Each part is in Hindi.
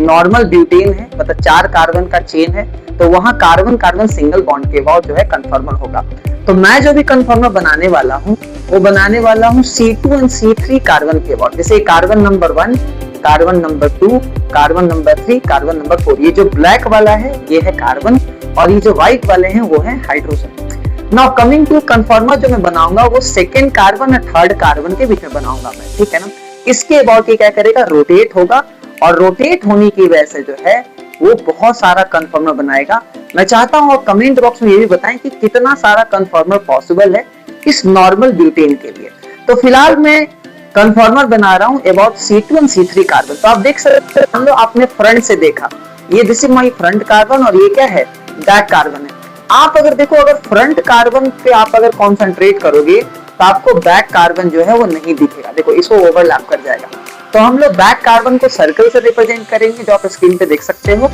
नॉर्मल ब्यूटेन है, मतलब 4 कार्बन का चेन है, तो वहां कार्बन कार्बन सिंगल बॉन्ड के बाद जो है कन्फर्मर होगा। तो मैं जो भी कन्फर्मर बनाने वाला हूँ वो बनाने वाला हूँ C2 एंड C3 कार्बन के बाद। जैसे carbon number 1, carbon number 2, carbon number 3, carbon number 4। ये जो ब्लैक वाला है ये है कार्बन और ये जो व्हाइट वाले हैं वो है hydrogen. Now coming to conformer जो मैं बनाऊंगा वो सेकेंड कार्बन और थर्ड कार्बन के बीच में बनाऊंगा मैं, ठीक है ना। इसके अबाउट ये क्या करेगा, रोटेट होगा और रोटेट होने की वजह से जो है वो बहुत सारा कन्फर्मर बनाएगा। मैं चाहता हूं आप कमेंट बॉक्स में ये भी बताएं कि कितना सारा कन्फर्मर पॉसिबल है इस नॉर्मल ब्यूटेन के लिए। तो फिलहाल मैं कन्फर्मर बना रहा हूं about C2 and C3 carbon. तो आप देख सकते हैं, आपने फ्रंट से देखा, ये this is my front carbon और ये क्या है, बैक कार्बन है। आप अगर देखो, अगर फ्रंट कार्बन पे आप अगर कॉन्सेंट्रेट करोगे तो आपको बैक कार्बन जो है वो नहीं दिखेगा। देखो इसको ओवरलैप कर जाएगा। तो हम लोग बैक कार्बन को सर्कल से रिप्रेजेंट करेंगे जो आप स्क्रीन पे देख सकते हो,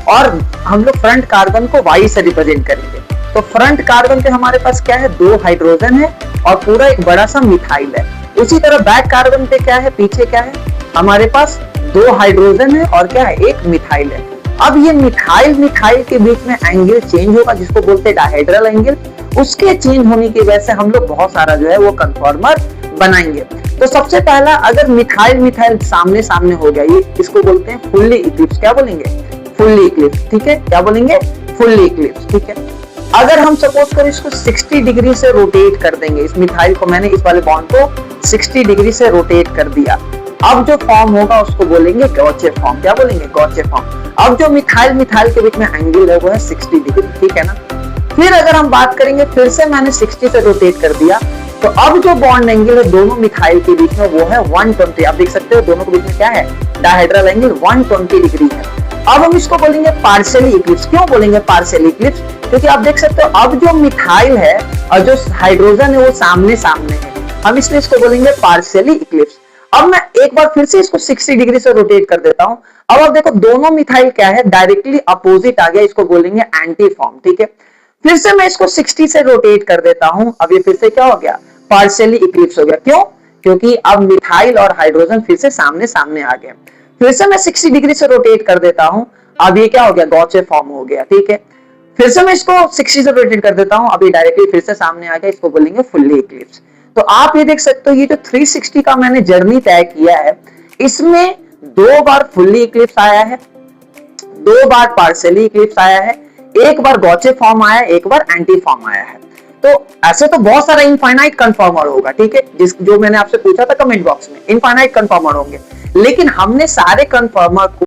और हम लोग फ्रंट कार्बन को वाई से रिप्रेजेंट करेंगे। तो फ्रंट कार्बन पे हमारे पास क्या है, 2 हाइड्रोजन है और पूरा एक बड़ा सा मिथाइल है। उसी तरह बैक कार्बन पे क्या है, पीछे क्या है, हमारे पास 2 हाइड्रोजन है और क्या है, एक मिथाइल है। अब ये मिथाइल के बीच में एंगल चेंज होगा जिसको बोलते हैं डायहेड्रल एंगल। उसके चेंज होने की वजह से हम लोग बहुत सारा जो है वो कन्फर्मर बनाएंगे। तो सबसे पहला, अगर मिथाइल सामने सामने हो गया, ये इसको बोलते हैं फुल्ली इक्लिप्स। क्या बोलेंगे, फुल्ली इक्लिप्स, ठीक है। क्या बोलेंगे, फुल्ली इक्लिप्स, ठीक है। अगर हम सपोज करें इसको 60 डिग्री से रोटेट कर देंगे, इस मिथाइल को मैंने इस वाले बॉन्ड को 60 डिग्री से रोटेट कर दिया, अब जो फॉर्म होगा उसको बोलेंगे गॉचे फॉर्म। क्या बोलेंगे, गॉचे फॉर्म। अब जो मिथाइल के बीच में एंगल है वो है 60 डिग्री, ठीक है ना। फिर अगर हम बात करेंगे, फिर से मैंने 60 से रोटेट कर दिया, तो अब जो बॉन्ड एंगल है दोनों मिथाइल के बीच में वो है 120। आप देख सकते हो दोनों के बीच में क्या है, डायहेड्रल एंगल 120 डिग्री है। अब हम इसको बोलेंगे पार्शियली इक्लिप्स। क्यों बोलेंगे पार्शियली इक्लिप्स, क्योंकि आप देख सकते हो अब जो मिथाइल है और जो हाइड्रोजन है वो सामने सामने है, हम इसलिए इसको बोलेंगे पार्शियली इक्लिप्स। अब मैं एक बार फिर से इसको 60 डिग्री से रोटेट कर देता हूं। अब आप देखो दोनों मिथाइल क्या है, डायरेक्टली अपोजिट आ गया, इसको बोलेंगे एंटी फॉर्म, ठीक है। फिर से मैं इसको 60 से रोटेट कर देता हूं, अब ये फिर से क्या हो गया, पार्शियली इक्लिप्स हो गया। क्यों, क्योंकि अब मिथाइल और हाइड्रोजन फिर से सामने सामने आ गए। फिर से मैं 60 डिग्री से रोटेट कर देता हूं, अब ये क्या हो गया, गॉचे फॉर्म हो गया, ठीक है। फिर से मैं इसको 60 से रोटेट कर देता हूं, अब ये डायरेक्टली फिर से सामने आ गया, इसको बोलेंगे फुल्ली इक्लिप्स। तो आप ये देख सकते हो ये जो 360 का मैंने जर्नी तय किया है, इसमें 2 बार फुल्ली इक्लिप्स आया है, 2 बार पार्शियली इक्लिप्स आया है, 1 बार गॉचे फॉर्म आया, 1 बार एंटी फॉर्म आया है। तो ऐसे तो बहुत सारा इनफाइनाइट कन्फर्मर होगा, ठीक है, जो मैंने आपसे पूछा था कमेंट बॉक्स में, इनफाइनाइट कन्फर्मर होंगे, लेकिन हमने सारे कन्फर्मर को